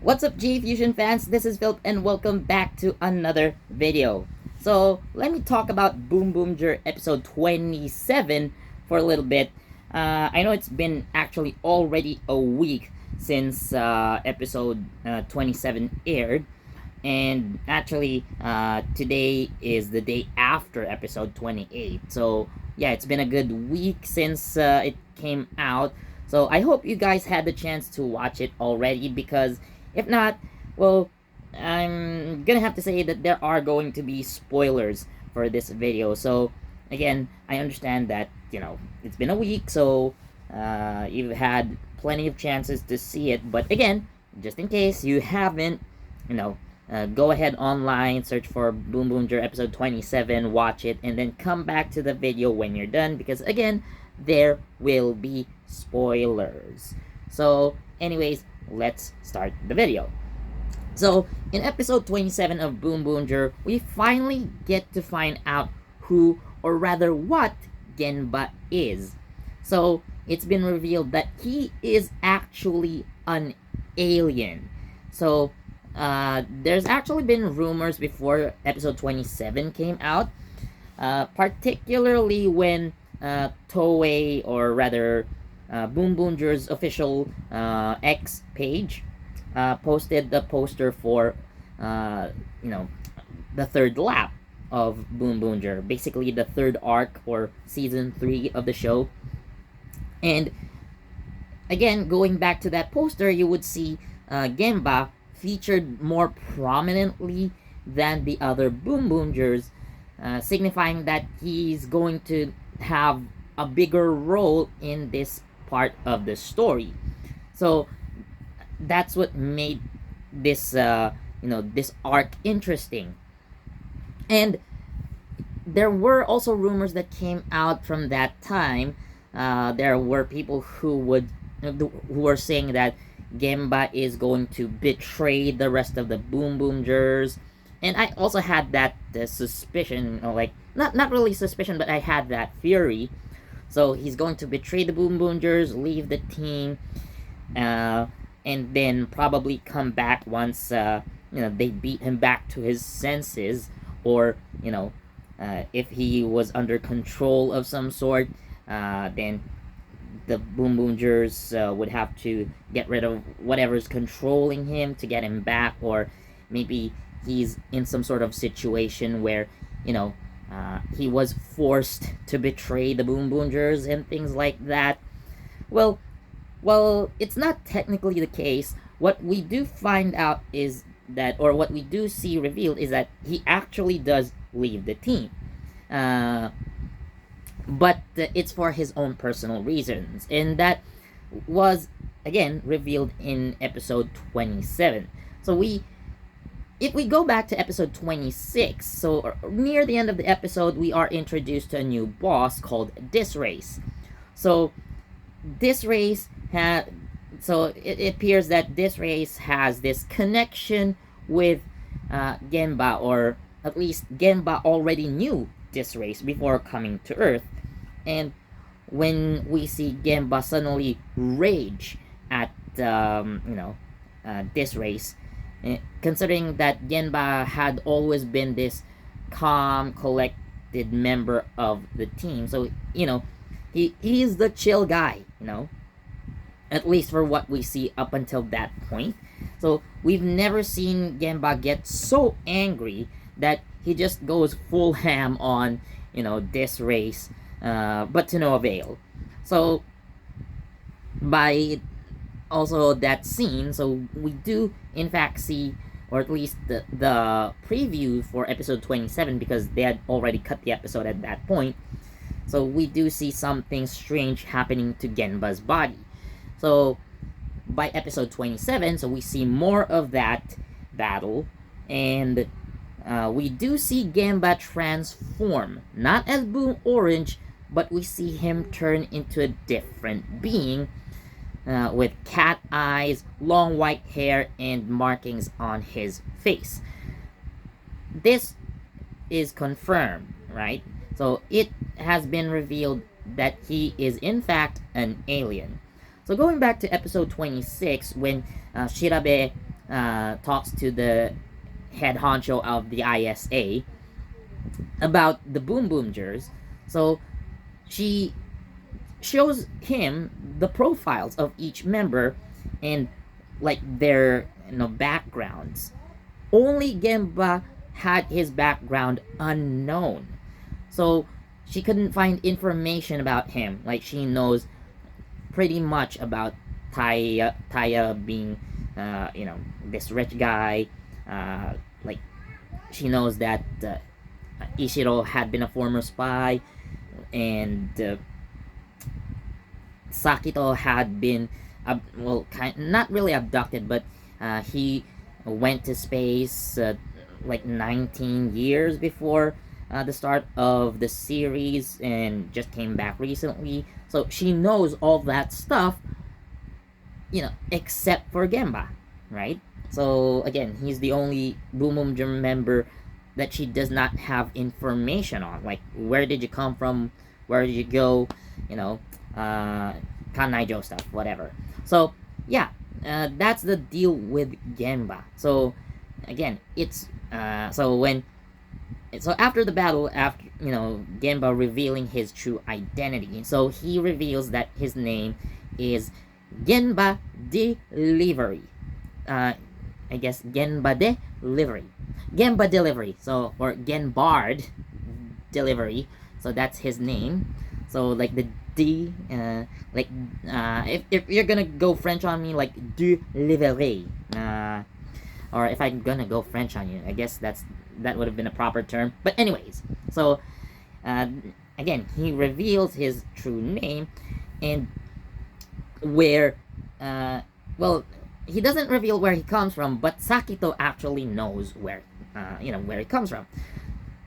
What's up, JEFusion fans? This is Philip and welcome back to another video. So, let me talk about Boonboomger episode 27 for a little bit. I know it's been actually already a week since episode 27 aired. And actually, today is the day after episode 28. So, yeah, it's been a good week since it came out. So, I hope you guys had the chance to watch it already because if not, well, I'm gonna have to say that there are going to be spoilers for this video. So, again, I understand that, it's been a week, so you've had plenty of chances to see it. But again, just in case you haven't, go ahead online, search for Boonboomger episode 27, watch it, and then come back to the video when you're done because, again, there will be spoilers. So, anyways, let's start the video. So, in episode 27 of Boonboomger, we finally get to find out who, or rather what, Genba is. So, it's been revealed that he is actually an alien. So, there's actually been rumors before episode 27 came out, particularly when Toei, or rather Boonboomger's official X page, posted the poster for, the third lap of Boonboomger, basically the third arc or season 3 of the show. And again, going back to that poster, you would see Genba featured more prominently than the other Boonboomgers, signifying that he's going to have a bigger role in this part of the story. So that's what made this this arc interesting. And there were also rumors that came out from that time. There were people who were saying that Genba is going to betray the rest of the Boonboomgers, and I also had that suspicion, like not really suspicion, but I had that theory. So he's going to betray the Boonboomgers, leave the team, and then probably come back once they beat him back to his senses, or if he was under control of some sort, then the Boonboomgers would have to get rid of whatever's controlling him to get him back, or maybe he's in some sort of situation where he was forced to betray the Boonboomgers and things like that. Well, it's not technically the case. What we do find out is that, or what we do see revealed, is that he actually does leave the team. But it's for his own personal reasons. And that was, again, revealed in episode 27. So if we go back to episode 26, so near the end of the episode, we are introduced to a new boss called Disrace. So Disrace it appears that Disrace has this connection with Genba, or at least Genba already knew Disrace before coming to Earth. And when we see Genba suddenly rage at Disrace, considering that Genba had always been this calm, collected member of the team, so he's the chill guy, at least for what we see up until that point. So we've never seen Genba get so angry that he just goes full ham on Disrace, but to no avail. So by also that scene, so we do in fact see, or at least the preview for episode 27, because they had already cut the episode at that point. So we do see something strange happening to Genba's body. So by episode 27, so we see more of that battle, and we do see Genba transform, not as Boom Orange, but we see him turn into a different being, with cat eyes, long white hair, and markings on his face. This is confirmed, right? So it has been revealed that he is in fact an alien. So going back to episode 26, when Shirabe talks to the head honcho of the ISA about the Boonboomgers. So she shows him the profiles of each member and like their backgrounds. Only Genba had his background unknown. So she couldn't find information about him. Like she knows pretty much about Taya being this rich guy. Like she knows that Ishiro had been a former spy, and Sakito had been not really abducted, but he went to space like 19 years before the start of the series and just came back recently. So she knows all that stuff, except for Genba, right? So again, he's the only Boonboomger member that she does not have information on. Like, where did you come from? Where did you go? Kanaijo stuff, whatever. So yeah, that's the deal with Genba. So again, it's so after the battle, after Genba revealing his true identity, so he reveals that his name is Genba Delivery. I guess Genba Delivery. Genba Delivery. So, or Genbard Delivery. So that's his name. So like the D, if you're gonna go French on me, like delivery, or if I'm gonna go French on you, I guess that would have been a proper term. But anyways, so again, he reveals his true name, and where, he doesn't reveal where he comes from, but Sakito actually knows where he comes from.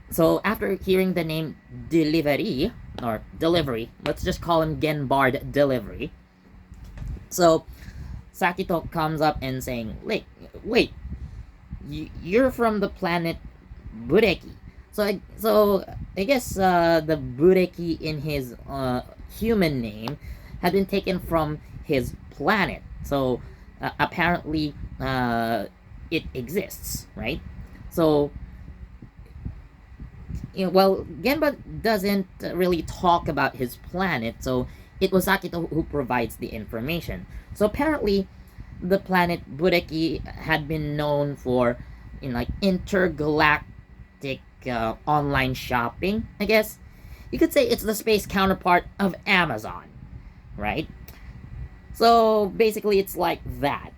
So after hearing the name Delivery, or Delivery, let's just call him Genbard Delivery. So Sakito comes up and saying, wait, you're from the planet Bureki. So I guess the Bureki in his human name had been taken from his planet. So apparently it exists, right? So Genba doesn't really talk about his planet, so it was Sakito who provides the information. So apparently, the planet Bureki had been known for, intergalactic online shopping. I guess you could say it's the space counterpart of Amazon, right? So basically, it's like that.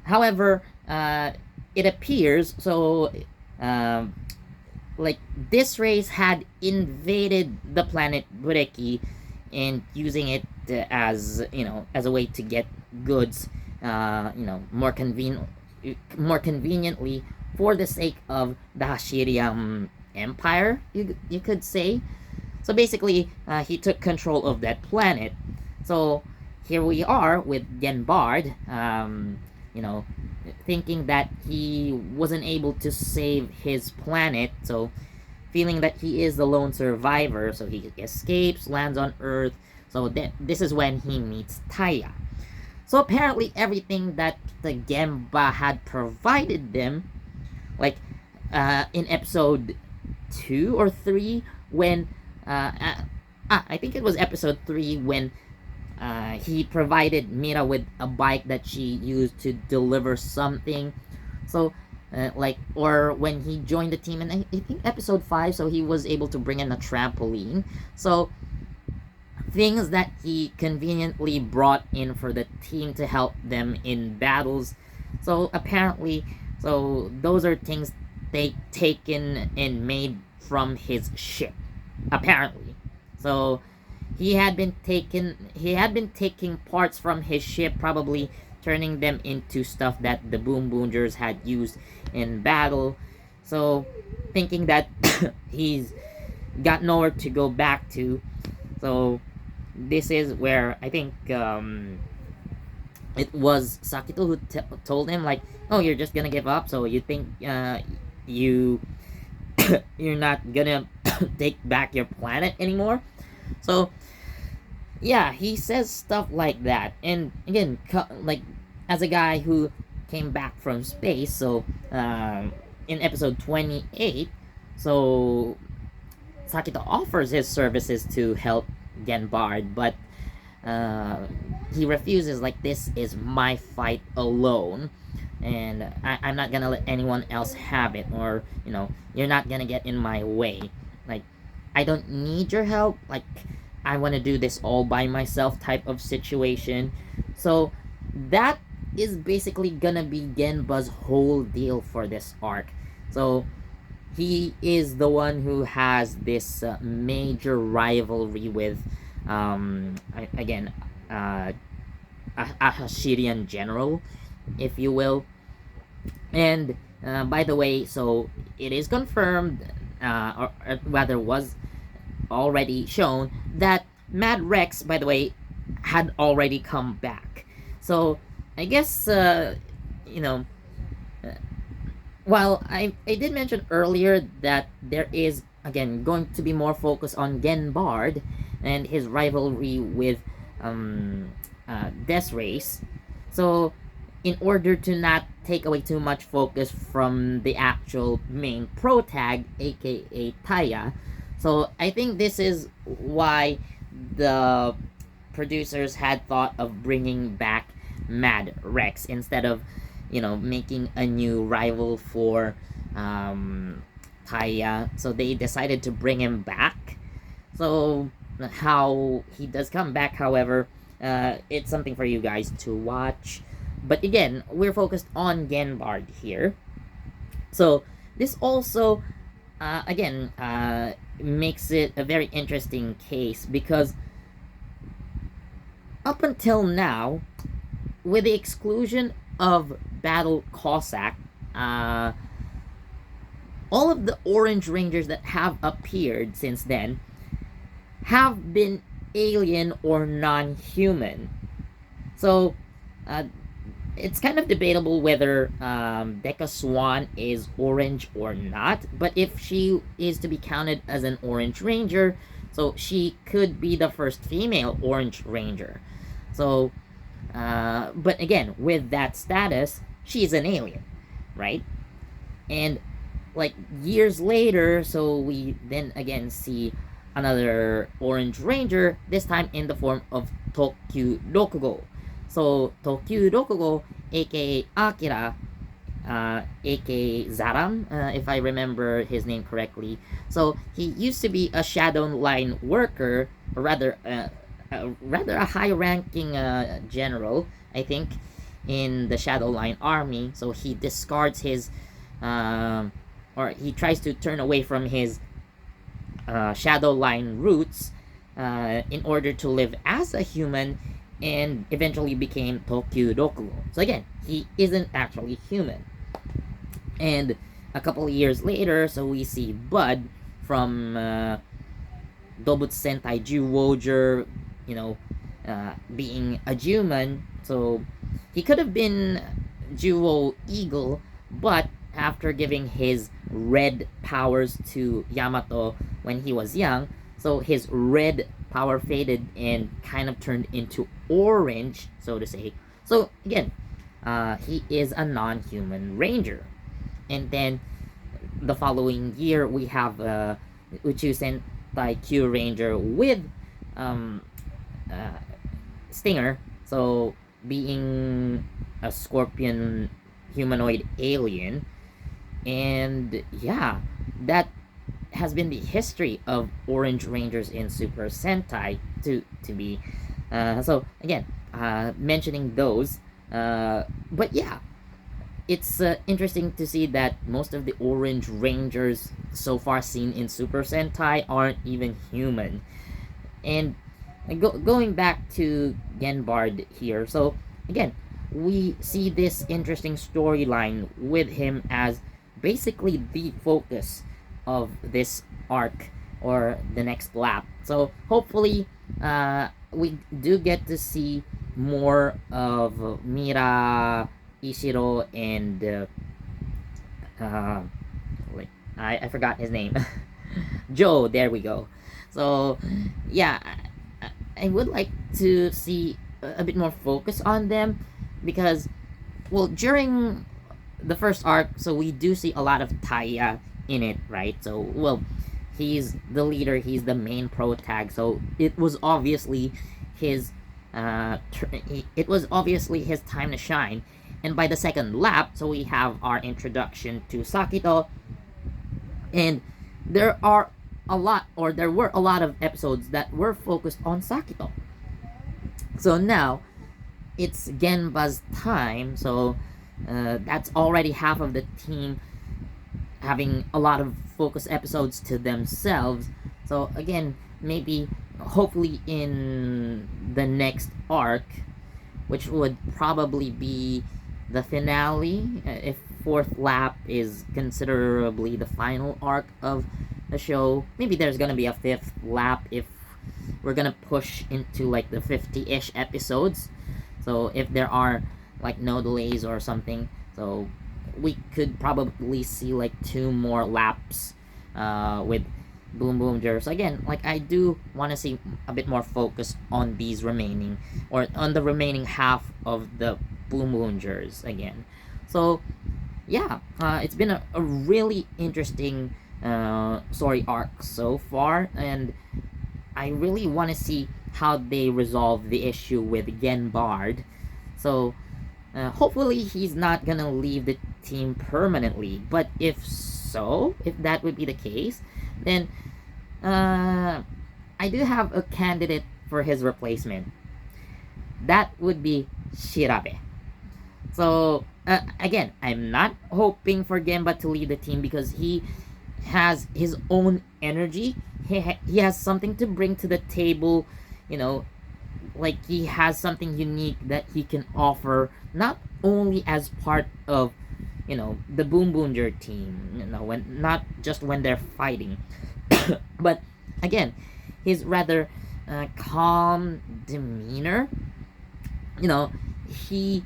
However, it appears so. This race had invaded the planet Bureki and using it as a way to get goods more conveniently for the sake of the Hashirian Empire, you could say. So basically, he took control of that planet. So here we are with Genbard, thinking that he wasn't able to save his planet, so feeling that he is the lone survivor, so he escapes, lands on Earth. So this is when he meets Taya. So apparently everything that the Genba had provided them, like in episode 2 or 3, when I think it was episode 3, when he provided Mira with a bike that she used to deliver something. So, or when he joined the team, and I think episode 5, so he was able to bring in a trampoline. So, things that he conveniently brought in for the team to help them in battles. So, apparently, those are things they taken and made from his ship. Apparently. So, he had been taking parts from his ship, probably turning them into stuff that the Boonboomgers had used in battle. So, thinking that he's got nowhere to go back to. So, this is where I think it was Sakito who told him, like, oh, you're just gonna give up, so you think you're not gonna take back your planet anymore? So yeah, he says stuff like that. And again, like, as a guy who came back from space. So in episode 28, so Sakito offers his services to help Genbard, but uh, he refuses. Like, this is my fight alone, and I'm not gonna let anyone else have it, or you're not gonna get in my way. Like, I don't need your help. Like, I want to do this all by myself type of situation. So that is basically gonna be Genba's whole deal for this arc. So he is the one who has this major rivalry with again a Hashirian general, if you will. And by the way, so it is confirmed, or rather was already shown, that Mad Rex, by the way, had already come back. So I guess you know while I did mention earlier that there is again going to be more focus on Genbard and his rivalry with Death Race. So in order to not take away too much focus from the actual main pro tag, aka Taya, so I think this is why the producers had thought of bringing back Mad Rex instead of making a new rival for Taya. So they decided to bring him back. So how he does come back, however, it's something for you guys to watch. But again, we're focused on Genbard here. So this also, again, makes it a very interesting case because up until now, with the exclusion of Battle Cossack, all of the Orange Rangers that have appeared since then have been alien or non-human. So it's kind of debatable whether Deca Swan is orange or not, but if she is to be counted as an Orange Ranger, so she could be the first female Orange Ranger. So but again, with that status, she's an alien, right? And like years later, so we then again see another Orange Ranger, this time in the form of Tokyu Rokugo. So Tokyu Rokugo, aka Akira, aka Zaram, if I remember his name correctly. So he used to be a Shadow Line worker, or rather a high-ranking general, I think, in the Shadow Line army. So he discards his, or he tries to turn away from his Shadow Line roots in order to live as a human, and eventually became Tokyu Rokugo. So again, he isn't actually human. And a couple of years later, so we see Bud from Dobutsu Sentai Zyuohger, being a human. So he could have been Zyuo Eagle, but after giving his red powers to Yamato when he was young, so his red power faded and kind of turned into orange, so to say. So again, he is a non-human ranger. And then the following year, we have Uchu Sentai Q Ranger with Stinger, so being a scorpion humanoid alien. And yeah, that has been the history of Orange Rangers in Super Sentai to be. So again, mentioning those, but yeah, it's interesting to see that most of the Orange Rangers so far seen in Super Sentai aren't even human. And going back to Genbard here, so again, we see this interesting storyline with him as basically the focus of this arc or the next lap. So hopefully we do get to see more of Mira, Ishiro, and wait, I forgot his name. Joe, there we go. So yeah, I would like to see a bit more focus on them, because well, during the first arc, so we do see a lot of Taya in it, right? So, well, he's the leader, he's the main pro tag, so it was obviously his it was obviously his time to shine. And by the second lap, so we have our introduction to Sakito, and there are a lot, or there were a lot of episodes that were focused on Sakito. So now it's Genba's time, so that's already half of the team having a lot of focus episodes to themselves. So again, maybe hopefully in the next arc, which would probably be the finale, if fourth lap is considerably the final arc of the show. Maybe there's gonna be a fifth lap if we're gonna push into like the 50-ish episodes. So if there are like no delays or something, so we could probably see like 2 more laps with Boonboomger. So again, like I do want to see a bit more focus on these remaining, or on the remaining half of the Boonboomgers again. So yeah, it's been a really interesting story arc so far, and I really want to see how they resolve the issue with Genba'S. So hopefully he's not gonna leave the team permanently, but if so, if that would be the case, then I do have a candidate for his replacement. That would be Shirabe. So again, I'm not hoping for Genba to lead the team because he has his own energy. He has something to bring to the table, you know, like he has something unique that he can offer, not only as part of, you know, the Boonboomger team, you know, when not just when they're fighting, but again, his rather calm demeanor, you know, he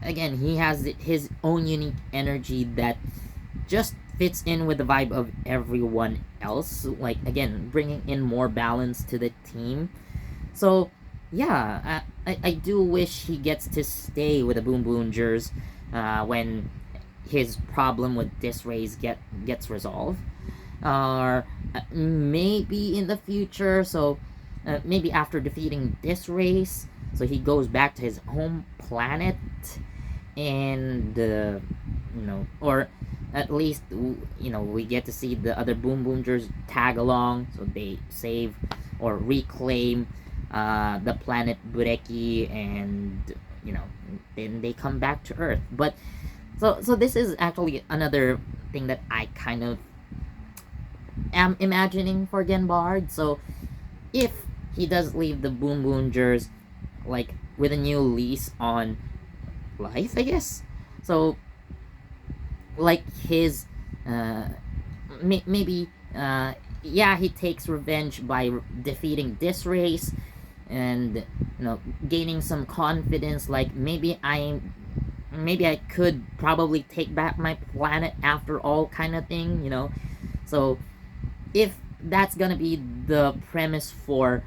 again, he has his own unique energy that just fits in with the vibe of everyone else, like again bringing in more balance to the team. So yeah, I do wish he gets to stay with the Boonboomgers when his problem with Disrays gets resolved, or maybe in the future. So maybe after defeating Disrays, so he goes back to his home planet, and you know, or at least, you know, we get to see the other Boonboomgers tag along, so they save or reclaim the planet Bureki, and you know, then they come back to Earth. But so this is actually another thing that I kind of am imagining for Genba'S. So if he does leave the Boonboomgers like with a new lease on life, I guess. So like his maybe yeah, he takes revenge by defeating this race, and you know, gaining some confidence, like maybe I could probably take back my planet after all, kind of thing, you know. So if that's gonna be the premise for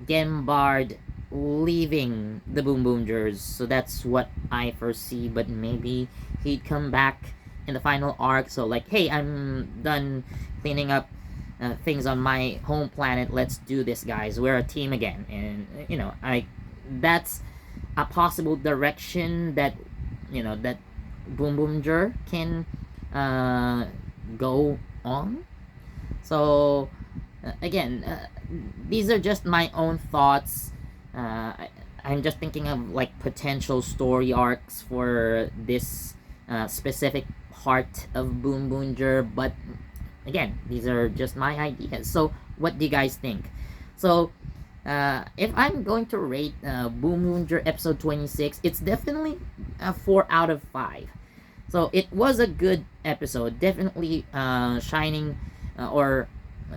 Genba'S leaving the Boonboomgers, so that's what I foresee. But maybe he'd come back in the final arc, so like, hey, I'm done cleaning up things on my home planet, let's do this, guys, we're a team again. And you know, that's a possible direction that, you know, that Boonboomger can go on. So again, these are just my own thoughts. I'm just thinking of like potential story arcs for this specific part of Boonboomger, but again, these are just my ideas. So what do you guys think? So if I'm going to rate Boonboomger episode 26, it's definitely a 4 out of 5. So it was a good episode, definitely shining or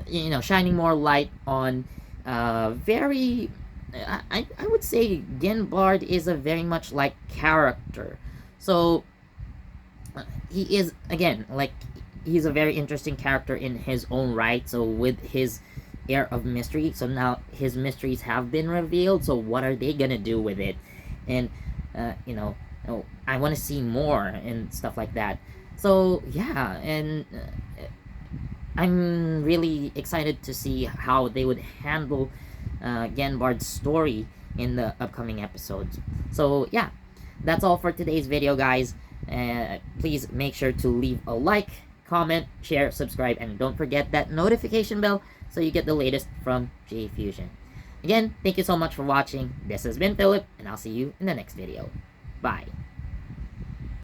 you know, shining more light on very I would say Genba'S is a very much like character. So he is, again, like, he's a very interesting character in his own right. So with his air of mystery, so now his mysteries have been revealed, so what are they gonna do with it? And you know, oh, I want to see more and stuff like that. So yeah, and I'm really excited to see how they would handle Genbard's story in the upcoming episodes. So yeah, that's all for today's video, guys. Please make sure to leave a like, comment, share, subscribe, and don't forget that notification bell so you get the latest from JEFusion. Again, thank you so much for watching. This has been Philip, and I'll see you in the next video. Bye.